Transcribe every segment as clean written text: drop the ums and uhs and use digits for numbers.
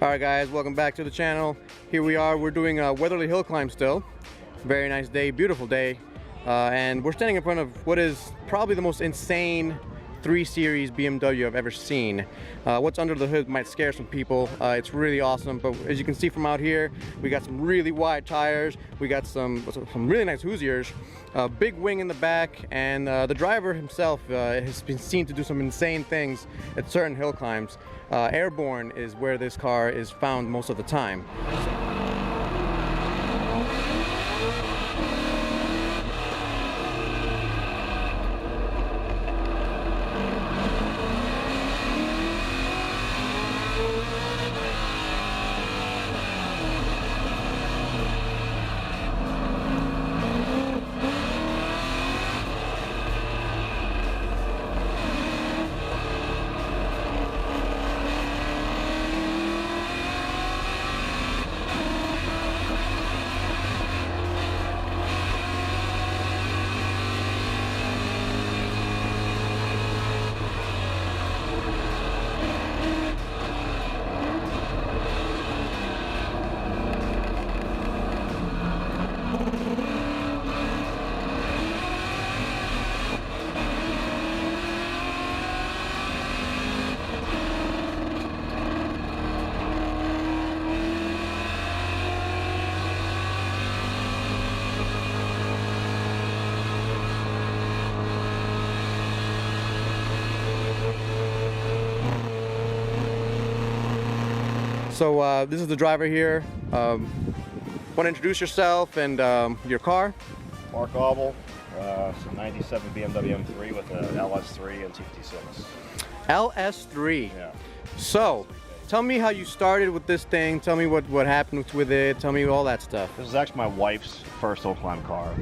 Alright guys, welcome back to the channel. Here we are, we're doing a Weatherly Hillclimb still. Very nice day, beautiful day. And we're standing in front of what is probably the most insane 3 Series BMW I've ever seen. What's under the hood might scare some people. It's really awesome, but as you can see from out here, we got some really wide tires. We got some really nice Hoosiers, big wing in the back, and the driver himself has been seen to do some insane things at certain hill climbs. Airborne is where this car is found most of the time. So this is the driver here. Want to introduce yourself and your car? Mark Aubele, it's a 97 BMW M3 with an LS3 and E36. LS3. Yeah. So, tell me how you started with this thing. Tell me what happened with it. Tell me all that stuff. This is actually my wife's first hill climb car,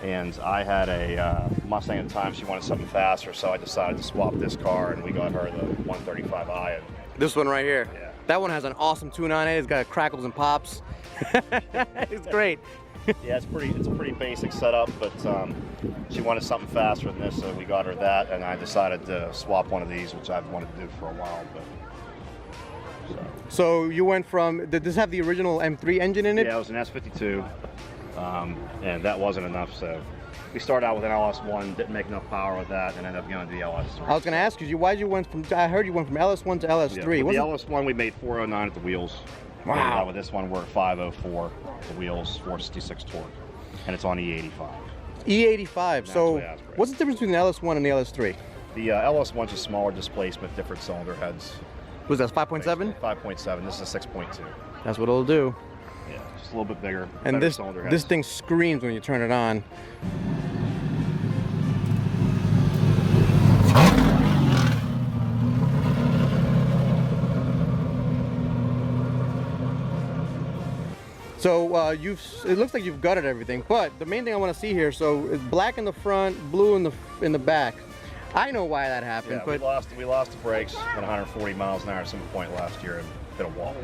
and I had a Mustang at the time. She wanted something faster, so I decided to swap this car, and we got her the 135i. And this one right here. yeah. That one has an awesome tune on it. It's got crackles and pops. It's great. Yeah, it's a pretty basic setup, but she wanted something faster than this, so we got her that, and I decided to swap one of these, which I've wanted to do for a while. So you went from, did this have the original M3 engine in it? Yeah, it was an S52, and that wasn't enough, so we started out with an LS1, didn't make enough power with that, and ended up going to the LS3. I was going to ask you, why you went from, I heard you went from LS1 to LS3. Yeah, with the LS1 we made 409 at the wheels. Wow. And with this one we're at 504 at the wheels, 466 torque, and it's on E85. E85, so what's the difference between the LS1 and the LS3? The LS1's a smaller displacement, different cylinder heads. Was that 5.7? 5.7, this is a 6.2. That's what it'll do. Yeah, just a little bit bigger, and better cylinder heads. This thing screams when you turn it on. So it looks like you've gutted everything, but the main thing I want to see here, so it's black in the front, blue in the back. I know why that happened, yeah, but we lost the brakes at 140 miles an hour at some point last year and hit a wall.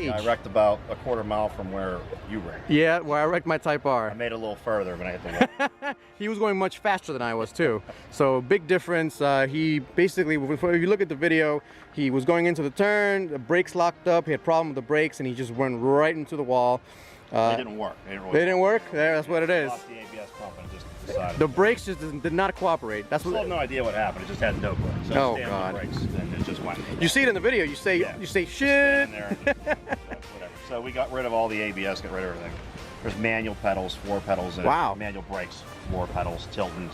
I wrecked about a quarter mile from where you wrecked. Yeah, where I wrecked my Type R. I made it a little further when I hit the wall. He was going much faster than I was too. So big difference. He basically, if you look at the video, he was going into the turn, the brakes locked up, he had a problem with the brakes, and he just went right into the wall. They didn't work. They didn't work? There, that's what it is. Lost the ABS pump and just decided. The brakes just did not cooperate. That's I still have no idea what happened. It just had no brakes. So oh God! The brakes, and it just went. You see it in the video. You say shit. There and whatever. So we got rid of all the ABS, got rid of everything. There's manual pedals, floor pedals, and manual brakes, floor pedals, Tiltons.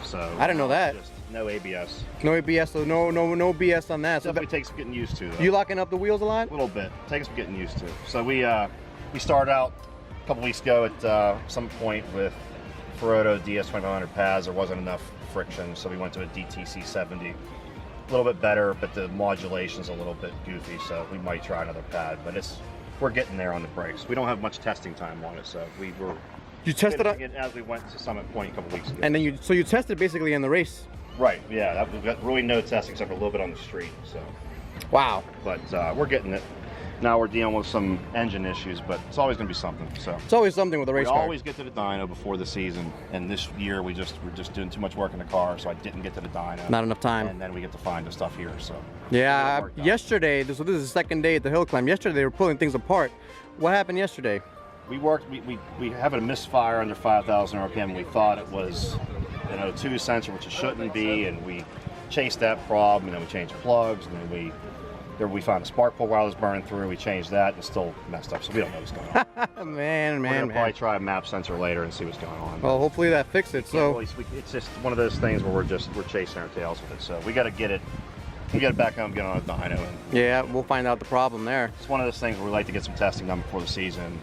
So I didn't know that. Just no ABS. No ABS, so no BS on that. Definitely takes getting used to. Though. You locking up the wheels a lot? A little bit. Takes some getting used to. So we started out a couple weeks ago at some point with Ferodo DS2500 pads. There wasn't enough friction, so we went to a DTC 70. A little bit better, but the modulation's a little bit goofy, so we might try another pad. But it's we're getting there on the brakes. We don't have much testing time on it, so we were. You tested it as we went to Summit Point a couple weeks ago. And then you tested basically in the race. Right. Yeah. We've got really no testing except for a little bit on the street. So. Wow. But we're getting it. Now we're dealing with some engine issues, but it's always going to be something. So it's always something with a race car. We always get to the dyno before the season, and this year we're just doing too much work in the car, so I didn't get to the dyno. Not enough time. And then we get to find the stuff here. So yeah, yesterday. So this is the second day at the Hillclimb. Yesterday they were pulling things apart. What happened yesterday? We worked. We have a misfire under 5,000 RPM. We thought it was an O2 sensor, which it shouldn't be, and we chased that problem, and then we changed plugs, and then we found a spark plug while it was burning through. We changed that, and it's still messed up, so we don't know what's going on. man. We're gonna probably try a map sensor later and see what's going on. Well, hopefully that fixed it. So it's just one of those things where we're chasing our tails with it. So we got to get it. We got to back home, get on a dyno. Yeah, we'll find out the problem there. It's one of those things where we like to get some testing done before the season.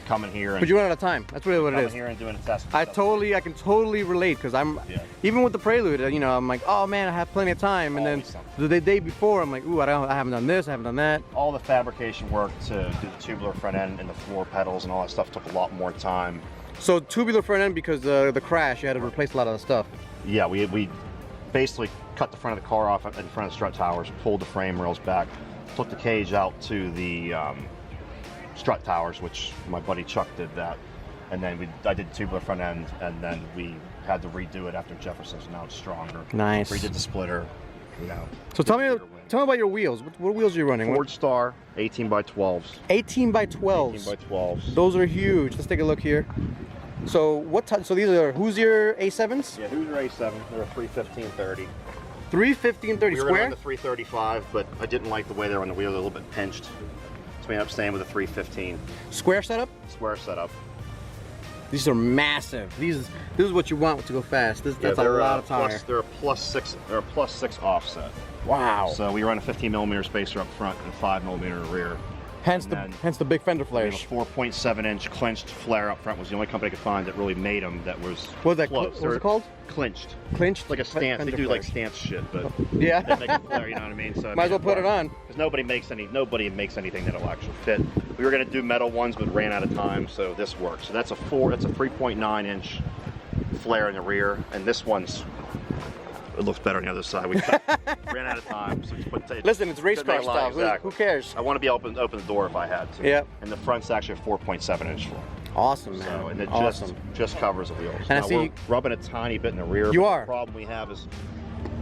Coming here and but you run out of time. That's really what it is. Coming here and doing a test. I can totally relate because even with the Prelude, you know, I'm like, oh man, I have plenty of time, and then the day before, I'm like, ooh, I haven't done this, I haven't done that. All the fabrication work to do the tubular front end and the floor pedals and all that stuff took a lot more time. So tubular front end because the crash, you had to replace a lot of the stuff. Yeah, we basically cut the front of the car off in front of the strut towers, pulled the frame rails back, took the cage out to the strut towers, which my buddy Chuck did that, and then I did the tubular front end, and then we had to redo it after Jefferson's. Now it's stronger. Nice. Redid the splitter. You know. So tell me about your wheels. What wheels are you running? Ford Star 18 by 12s. 18 by 12s. 18 by 12s. Those are huge. Let's take a look here. So so these are Hoosier A7s? Yeah, Hoosier A7. They're a 315/30. 315/30 we were square? on the 335, but I didn't like the way they're on the wheel. They're a little bit pinched. We ended up staying with a 315. Square setup? Square setup. These are massive. This is what you want to go fast. That's a lot of tire. They're a +6. They're a +6 offset. Wow. So we run a 15mm spacer up front and 5mm in the rear. Hence the big fender flares. A 4.7-inch clinched flare up front was the only company I could find that really made them. That was what was it called? Clinched. Clinched. Like a stance. They do like stance shit, but yeah. They make a flare. You know what I mean? So might as well put it on. Because nobody makes anything that'll actually fit. We were gonna do metal ones, but ran out of time, so this works. So that's a 3.9-inch flare in the rear, and this one's. It looks better on the other side. We ran out of time, so we just put. Listen, it's race car stuff. Exactly. Who cares? I want to be able to open the door if I had to. Yeah. And the front's actually a 4.7-inch floor. Awesome, man. So, and it just covers the wheels. And now, we're rubbing a tiny bit in the rear. You are. The problem we have is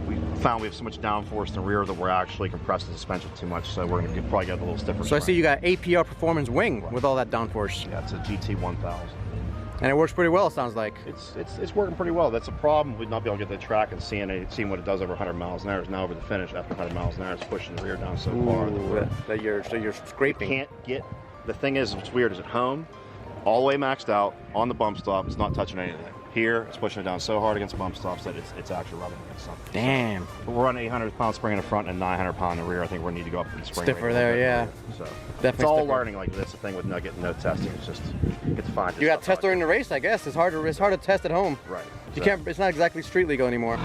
we found we have so much downforce in the rear that we're actually compressing the suspension too much. So we're going to probably get a little stiffer. So I see you got APR Performance wing with all that downforce. Yeah, it's a GT 1000. And it works pretty well, it sounds like. It's working pretty well. That's a problem. We'd not be able to get the track and seeing what it does over 100 miles an hour. It's now over the finish after 100 miles an hour. It's pushing the rear down so far that you're scraping. You can't get. The thing is, what's weird is at home, all the way maxed out on the bump stop. It's not touching anything. Here, it's pushing it down so hard against bump stops that it's actually rubbing against something. Damn. So, but we're running 800-pound spring in the front and 900-pound in the rear. I think we need to go up in the spring. Stiffer there, yeah. So definitely it's all stiffer. learning like this. The thing with not getting no testing, it's just it's fine. You got to test during the race, I guess. It's hard to test at home. Right. You can't. It's not exactly street legal anymore.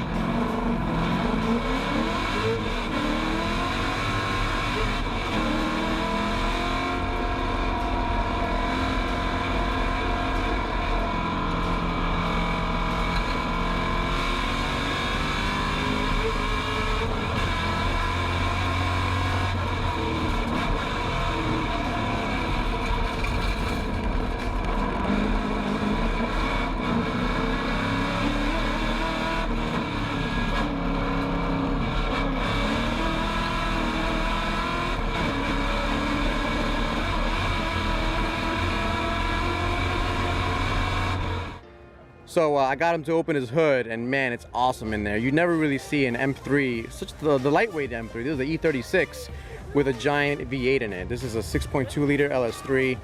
So I got him to open his hood, and man, it's awesome in there. You never really see an M3, such the lightweight M3. This is the E36 with a giant V8 in it. This is a 6.2 liter LS3.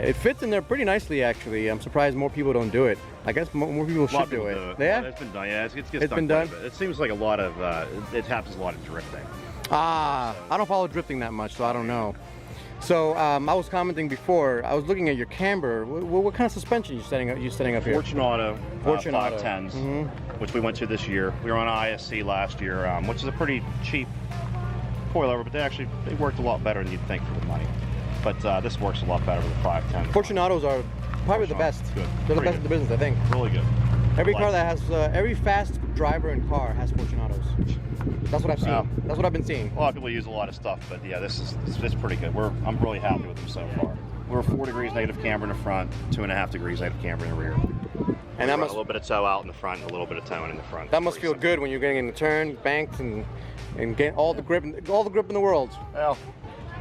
It fits in there pretty nicely, actually. I'm surprised more people don't do it. I guess more people should do it. Yeah? It's been done. Yeah, it's been done. It seems like a lot of it happens a lot of drifting. I don't follow drifting that much, so I don't know. So I was commenting before. I was looking at your camber. What kind of suspension are you setting up here? Fortunato 510s, which we went to this year. We were on ISC last year, which is a pretty cheap coilover, but they worked a lot better than you'd think for the money. But this works a lot better with the 510. Fortunatos are probably the best. Good. They're the best in the business, I think. Really good. Every car that has, every fast driver and car has Fortunatos. That's what I've seen. That's what I've been seeing. A lot of people use a lot of stuff, but yeah, it's pretty good. I'm really happy with them so far. We're 4 degrees negative camber in the front, 2.5 degrees negative camber in the rear. And that must a little bit of toe out in the front, and a little bit of toe in the front. That must feel good when you're getting in the turn, banked, and get all the grip in the world. Well,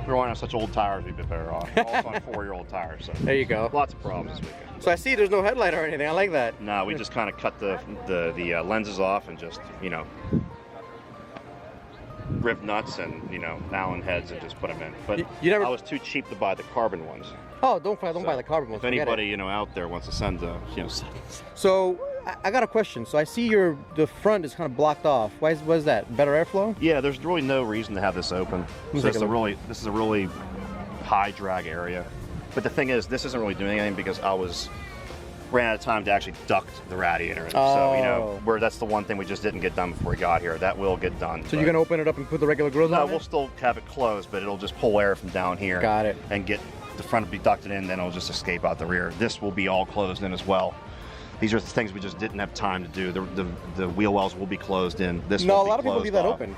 we're on such old tires, we'd be better off. Also on 4-year-old tires, so there you go. Lots of problems this weekend. So I see there's no headlight or anything. I like that. No, we just kind of cut the lenses off and just, you know, rib nuts and, you know, Allen heads and just put them in. But I was too cheap to buy the carbon ones. Oh, don't buy the carbon ones. If anybody, you know, out there wants to send, you know. So I got a question. So I see the front is kind of blocked off. Why is that? Better airflow? Yeah, there's really no reason to have this open. So this is a really high drag area. But the thing is, this isn't really doing anything because ran out of time to actually duct the radiator. So, you know, that's the one thing we just didn't get done before we got here. That will get done. So you're going to open it up and put the regular grills on? No, we'll still have it closed, but it'll just pull air from down here. Got it. And get the front will be ducted in, then it'll just escape out the rear. This will be all closed in as well. These are the things we just didn't have time to do. The wheel wells will be closed in. This will be a lot of people leave that open.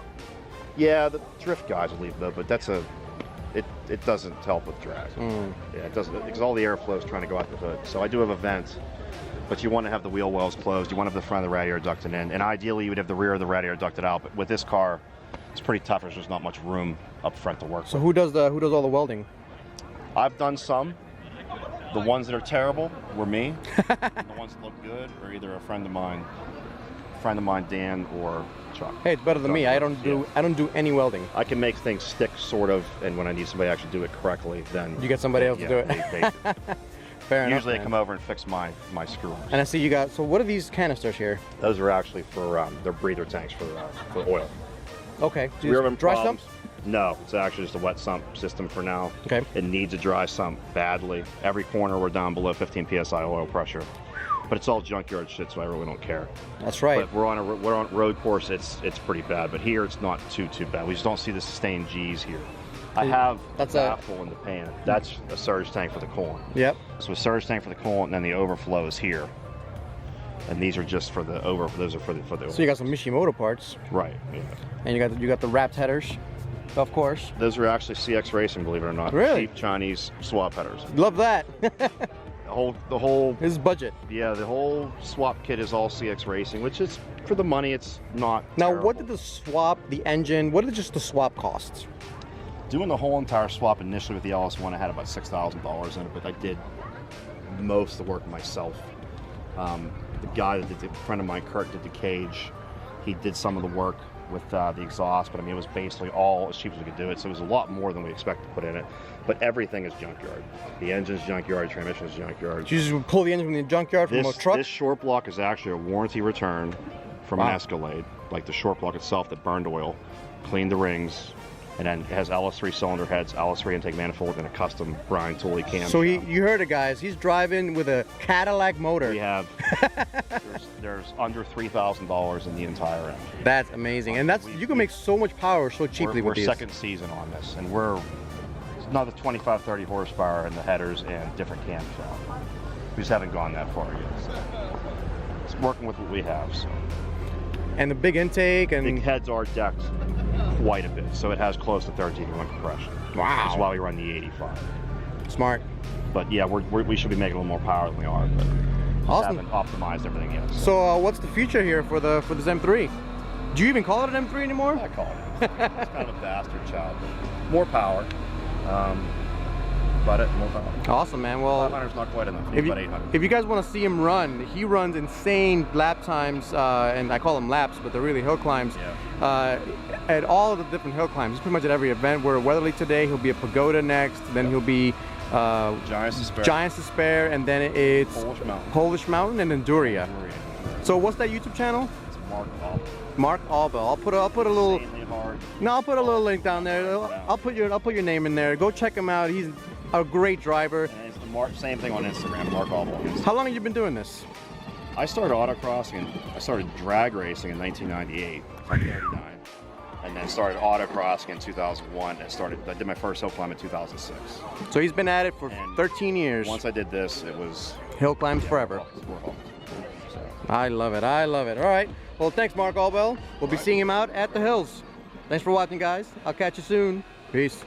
Yeah, the drift guys will leave though, but that's it doesn't help with drag. Yeah, it doesn't, because all the airflow is trying to go out the hood. So I do have a vent, but you want to have the wheel wells closed. You want to have the front of the radiator ducted in, and ideally you would have the rear of the radiator ducted out. But with this car, it's pretty tough. There's just not much room up front to work. So who does all the welding? I've done some. The ones that are terrible were me. The ones that look good are either a friend of mine, Dan, or Chuck. Hey, it's better than me. I don't do any welding. I can make things stick, sort of, and when I need somebody to actually do it correctly, then you get somebody else to do it. Fair enough. Usually, they come over and fix my screw. And I see you got. So what are these canisters here? Those are actually for they're breather tanks for oil. Okay. So we have dry sumps? No, it's actually just a wet sump system for now. Okay. It needs a dry sump badly. Every corner we're down below 15 psi oil pressure. But it's all junkyard shit, so I really don't care. That's right. But we're on road course. It's pretty bad, but here it's not too bad. We just don't see the sustained G's here. I have a baffle in the pan. That's a surge tank for the coolant. Yep. So a surge tank for the coolant, and then the overflow is here. And these are just for the those are for the overflow. So you got some Mishimoto parts. Right. Yeah. And you got the wrapped headers. Of course. Those are actually CX Racing, believe it or not. Really? Cheap Chinese swap headers. Love that. The whole. This is budget. Yeah, the whole swap kit is all CX Racing, which is, for the money, it's not Now, terrible. what did the swap, the engine, what did just the swap cost? Doing the whole entire swap initially with the LS1, I had about $6,000 in it, but I did most of the work myself. The guy that did, a friend of mine, Kurt, did the cage. He did some of the work with the exhaust, but I mean, it was basically all as cheap as we could do it, so it was a lot more than we expected to put in it. But everything is junkyard. The engine's junkyard, transmission's junkyard. So you just pull the engine from the junkyard from a truck? This short block is actually a warranty return from an Escalade, like the short block itself that burned oil, cleaned the rings, and then it has LS3 cylinder heads, LS3 intake manifold, and a custom Brian Tooley cam. So you heard it, guys. He's driving with a Cadillac motor. We have, there's under $3,000 in the entire engine. That's amazing. And you can make so much power so cheaply with these. We're second season on this, and we're another 25, 30 horsepower in the headers and different camshaft. We just haven't gone that far yet. So it's working with what we have. So. And the big intake and big heads are decked quite a bit, so it has close to 13-to-1 compression. Wow! That's why we run the 85. Smart. But yeah, we should be making a little more power than we are, but awesome. Haven't optimized everything yet. So what's the future here for this M3? Do you even call it an M3 anymore? I call it. It's kind of a bastard child, but more power. More power. Awesome, man. Well, 500's not quite enough. If you guys want to see him run, he runs insane lap times, and I call them laps, but they're really hill climbs. Yeah. At all of the different hill climbs. He's pretty much at every event. We're at Weatherly today. He'll be at Pagoda next. Then he'll be Giants to Spare, and then it's Polish Mountain and Enduria. So what's that YouTube channel? It's Mark Aubele. Mark Aubele. I'll put a little. Hard. No, I'll put a little link down there. I'll put your name in there. Go check him out. He's a great driver. And it's the same thing on Instagram, Mark Aubele. How long have you been doing this? I started autocrossing and I started drag racing in 1998. I'm 39. and then started autocrossing in 2001. I did my first hill climb in 2006. So he's been at it for And 13 years. Once I did this, it was Hill climbs forever. we're hooked. So, I love it. I love it. All right. Well, thanks, Mark Aubele. We'll be seeing him out at the hills. Thanks for watching, guys. I'll catch you soon. Peace.